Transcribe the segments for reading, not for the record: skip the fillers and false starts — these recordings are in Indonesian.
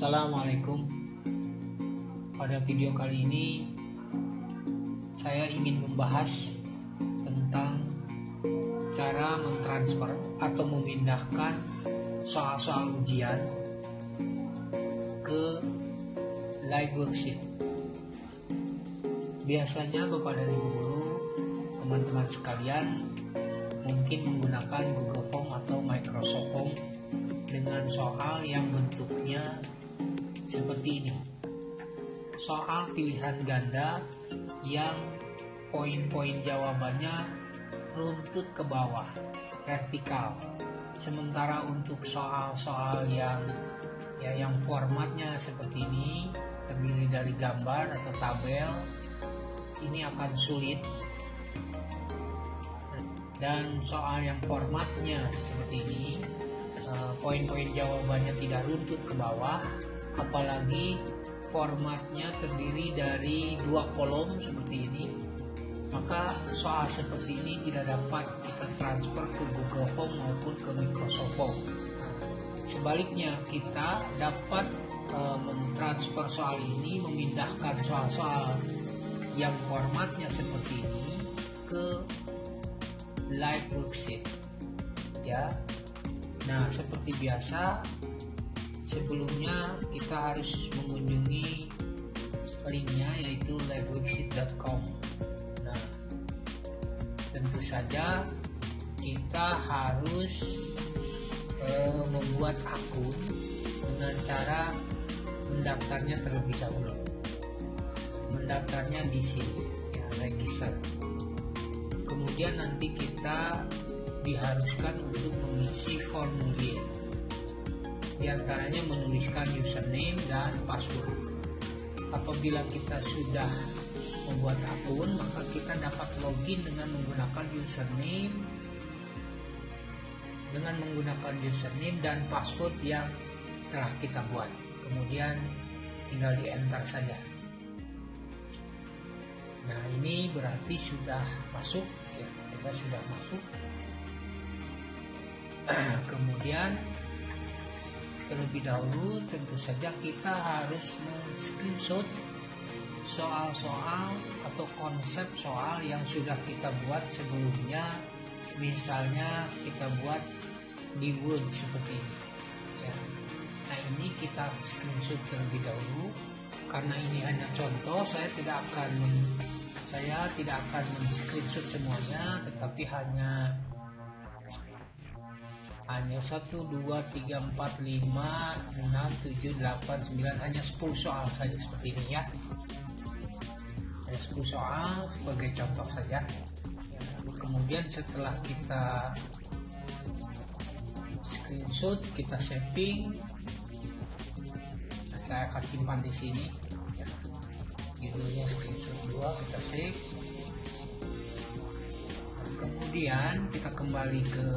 Assalamualaikum. Pada video kali ini saya ingin membahas tentang cara mentransfer atau memindahkan soal-soal ujian ke live worksheet. Biasanya Bapak dan Ibu guru, teman-teman sekalian mungkin menggunakan Google Form atau Microsoft Form dengan soal yang bentuknya seperti ini. Soal pilihan ganda yang poin-poin jawabannya runtut ke bawah, vertikal. Sementara untuk soal-soal yang formatnya seperti ini, terdiri dari gambar atau tabel, ini akan sulit. Dan soal yang formatnya seperti ini, poin-poin jawabannya tidak runtut ke bawah, apalagi formatnya terdiri dari 2 kolom seperti ini, maka soal seperti ini tidak dapat kita transfer ke Google Form maupun ke Microsoft Form. Sebaliknya, kita dapat mentransfer soal ini, memindahkan soal-soal yang formatnya seperti ini ke live worksheet, ya. Nah, seperti biasa, sebelumnya kita harus mengunjungi linknya, yaitu liveworksheet.com. Nah, tentu saja kita harus membuat akun dengan cara mendaftarnya terlebih dahulu. Mendaftarnya di sini, ya, register. Kemudian nanti kita diharuskan untuk mengisi formulir, di antaranya menuliskan username dan password. Apabila kita sudah membuat akun, maka kita dapat login dengan menggunakan username dan password yang telah kita buat. Kemudian tinggal di enter saja. Nah, ini berarti sudah masuk, ya, kita sudah masuk. Kemudian terlebih dahulu tentu saja kita harus men-screenshot soal-soal atau konsep soal yang sudah kita buat sebelumnya. Misalnya kita buat di Word seperti ini, ya. Nah, ini kita screenshot terlebih dahulu. Karena ini hanya contoh, saya tidak akan men-screenshot semuanya, tetapi hanya 1, 2, 3, 4, 5, 6, 7, 8, 9, hanya 10 soal saja seperti ini, ya. Hanya 10 soal sebagai contoh saja. Kemudian setelah kita screenshot, kita saving. Nah, saya akan simpan di sini, ya. Judulnya screenshot 2, kita save. Nah, kemudian kita kembali ke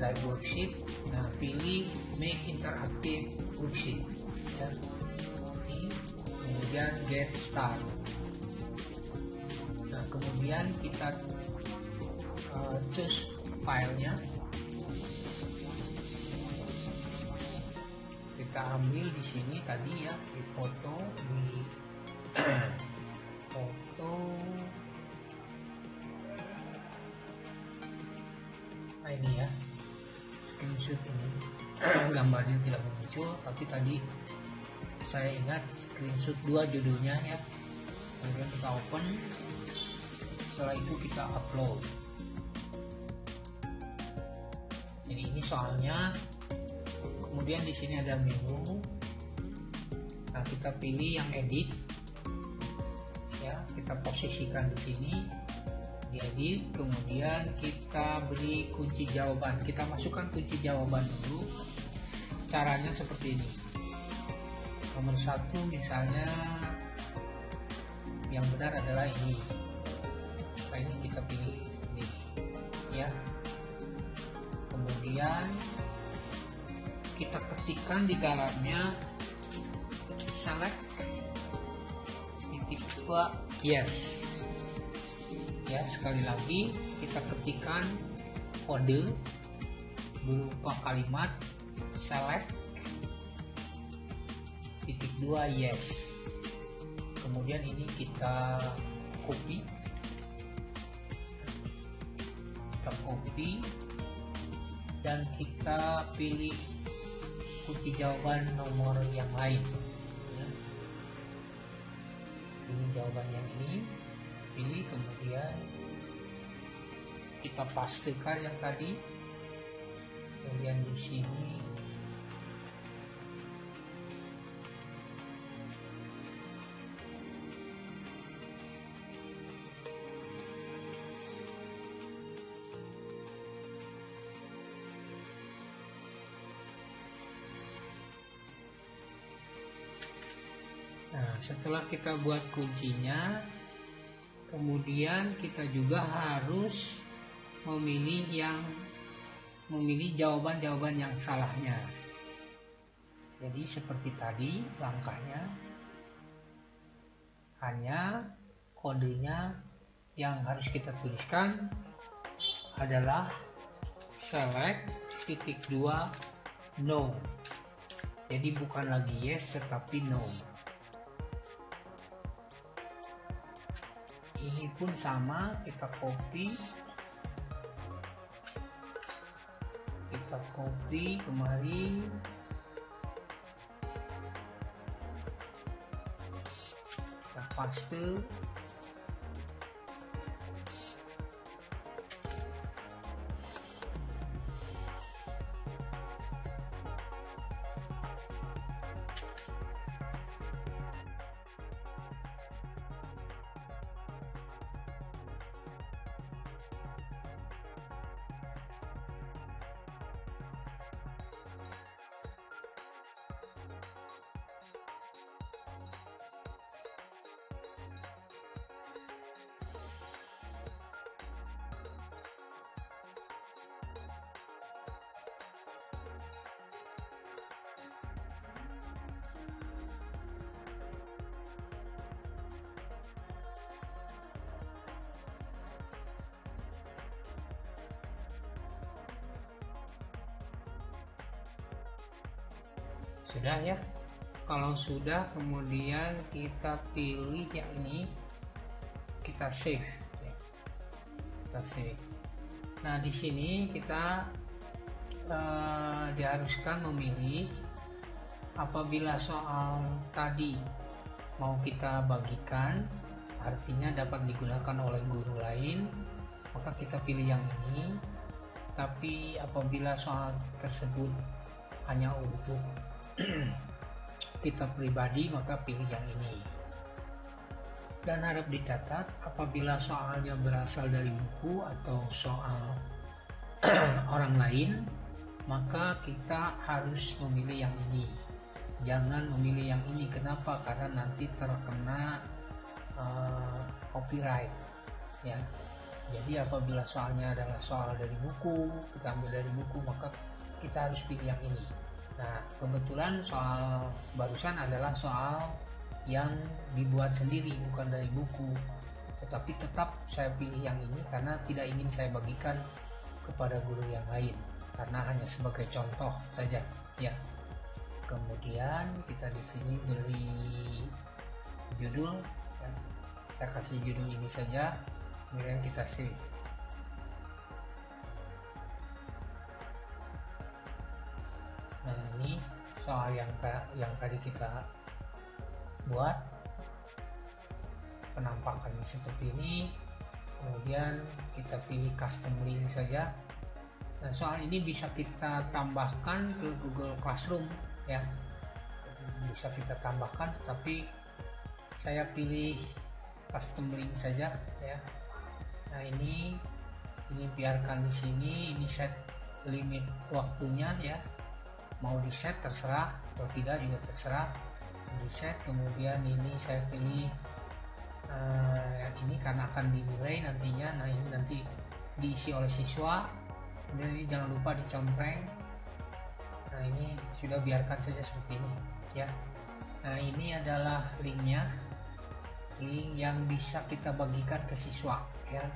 live worksheet. Nah, pilih make interactive worksheet, ya. Kemudian get start. Nah, kemudian kita choose filenya. Kita ambil di sini tadi, ya, di foto, nah ini, ya, screenshot ini. Gambarnya tidak muncul, tapi tadi saya ingat screenshot 2 judulnya, ya. Kemudian kita open. Setelah itu kita upload. Jadi ini soalnya. Kemudian di sini ada menu. Nah, kita pilih yang edit, ya. Kita posisikan di sini, diedit. Kemudian kita beri kunci jawaban. Kita masukkan kunci jawaban dulu. Caranya seperti ini. Nomor 1 misalnya, yang benar adalah ini. Nah, ini kita pilih sendiri, ya. Kemudian kita ketikkan di dalamnya select titik 2 yes, ya. Sekali lagi kita ketikkan kode berupa kalimat select titik 2 yes. Kemudian ini kita copy, dan kita pilih kunci jawaban nomor yang lain ya. Ini jawaban yang ini, pilih, kemudian kita pastekan yang tadi, kemudian di sini setelah kita buat kuncinya, kemudian kita juga harus memilih jawaban-jawaban yang salahnya. Jadi seperti tadi langkahnya, hanya kodenya yang harus kita tuliskan adalah select titik 2 no. Jadi bukan lagi yes tetapi no. Ini pun sama, kita copy kemari, kita paste, sudah ya. Kalau sudah, kemudian kita pilih yang ini, kita save ya. Kita save. Nah di sini kita diharuskan memilih apabila soal tadi mau kita bagikan, artinya dapat digunakan oleh guru lain, maka kita pilih yang ini. Tapi apabila soal tersebut hanya untuk kita pribadi, maka pilih yang ini. Dan harap dicatat, apabila soalnya berasal dari buku atau soal orang lain, maka kita harus memilih yang ini. Jangan memilih yang ini. Kenapa? Karena nanti terkena copyright ya. Jadi apabila soalnya adalah soal dari buku, kita ambil dari buku, maka kita harus pilih yang ini. Nah, kebetulan soal barusan adalah soal yang dibuat sendiri, bukan dari buku. Tetapi tetap saya pilih yang ini karena tidak ingin saya bagikan kepada guru yang lain, karena hanya sebagai contoh saja ya. Kemudian kita di sini beri judul ya. Saya kasih judul ini saja, kemudian kita save. Nah ini soal yang tadi kita buat, penampakannya seperti ini. Kemudian kita pilih custom link saja. Nah soal ini bisa kita tambahkan ke Google Classroom ya, bisa kita tambahkan, tetapi saya pilih custom link saja ya. Nah ini biarkan di sini, ini set limit waktunya ya. Mau di set terserah atau tidak juga terserah, di set. Kemudian ini saya pilih yang ini karena akan dinilai nantinya. Nah ini nanti diisi oleh siswa. Kemudian ini jangan lupa dicompreng. Nah ini sudah, biarkan saja seperti ini ya. Nah ini adalah linknya, link yang bisa kita bagikan ke siswa ya.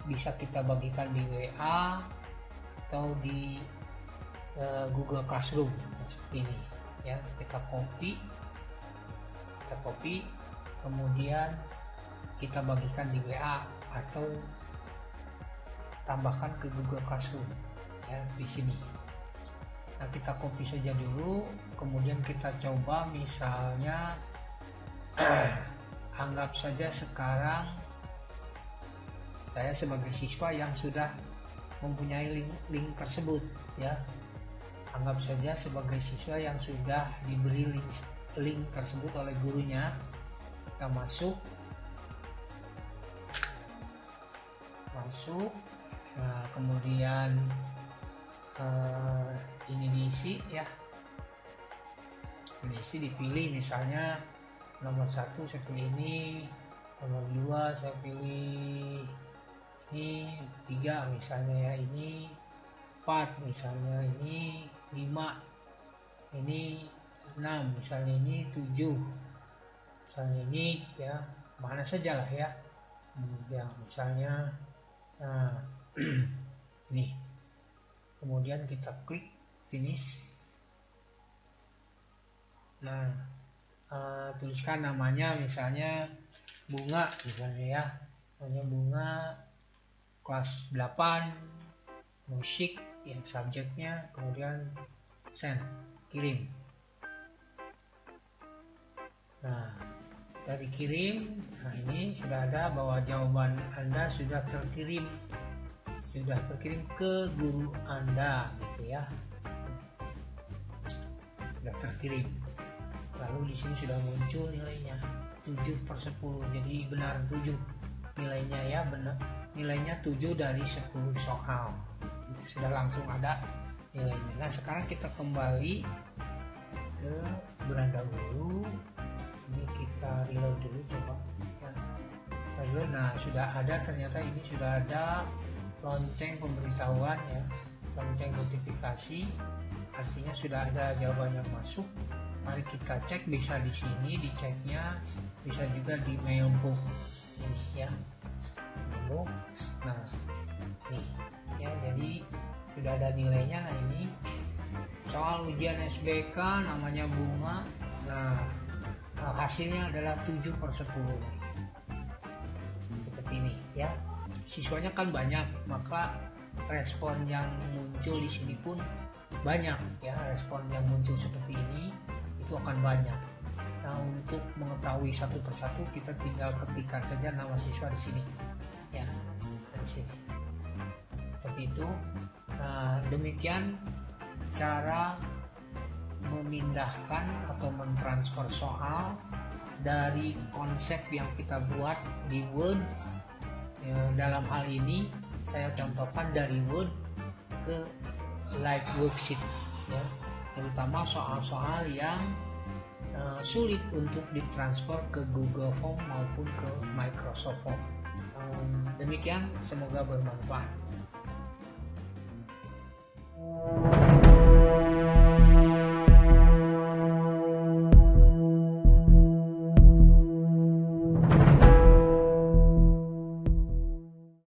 Bisa kita bagikan di WA atau di Google Classroom seperti ini ya. Kita copy kita copy, kemudian kita bagikan di WA atau tambahkan ke Google Classroom ya di sini. Nah, kita copy saja dulu, kemudian kita coba misalnya anggap saja sekarang saya sebagai siswa yang sudah mempunyai link tersebut ya. Anggap saja sebagai siswa yang sudah diberi link tersebut oleh gurunya. Kita masuk, nah kemudian ini diisi ya, diisi, dipilih misalnya nomor 1 saya pilih ini, nomor 2 saya pilih ini, 3 misalnya ya, ini 4 misalnya, ini 5, ini 6 misalnya, ini 7 misalnya, ini ya mana saja lah ya, ya misalnya. Nah ini kemudian kita klik finish. Nah tuliskan namanya misalnya Bunga misalnya ya, namanya Bunga kelas 8 musik yang subjeknya, kemudian send, kirim. Nah dari kirim, nah ini sudah ada bahwa jawaban Anda sudah terkirim ke guru Anda gitu ya, sudah terkirim. Lalu di sini sudah muncul nilainya 7/10, jadi benar 7 nilainya ya, benar nilainya 7 dari 10 soal, sudah langsung ada nilainya. Nah sekarang kita kembali ke beranda guru, ini kita reload dulu coba ya. Reload, nah sudah ada, ternyata ini sudah ada lonceng pemberitahuan ya, lonceng notifikasi, artinya sudah ada jawaban yang masuk. Mari kita cek, bisa di sini diceknya, bisa juga di mailbox ini ya, mailbox. Nah nih ya, jadi sudah ada nilainya. Nah ini soal ujian SBK namanya Bunga. Nah hasilnya adalah 7/10 seperti ini ya. Siswanya kan banyak, maka respon yang muncul di sini pun banyak ya, respon yang muncul seperti ini itu akan banyak. Nah untuk mengetahui satu persatu kita tinggal ketikkan saja nama siswa di sini ya, di sini seperti itu. Nah demikian cara memindahkan atau mentransfer soal dari konsep yang kita buat di Word ya, dalam hal ini saya contohkan dari Word ke live worksheet ya, terutama soal-soal yang sulit untuk ditransfer ke Google Form maupun ke Microsoft Form. Demikian, semoga bermanfaat.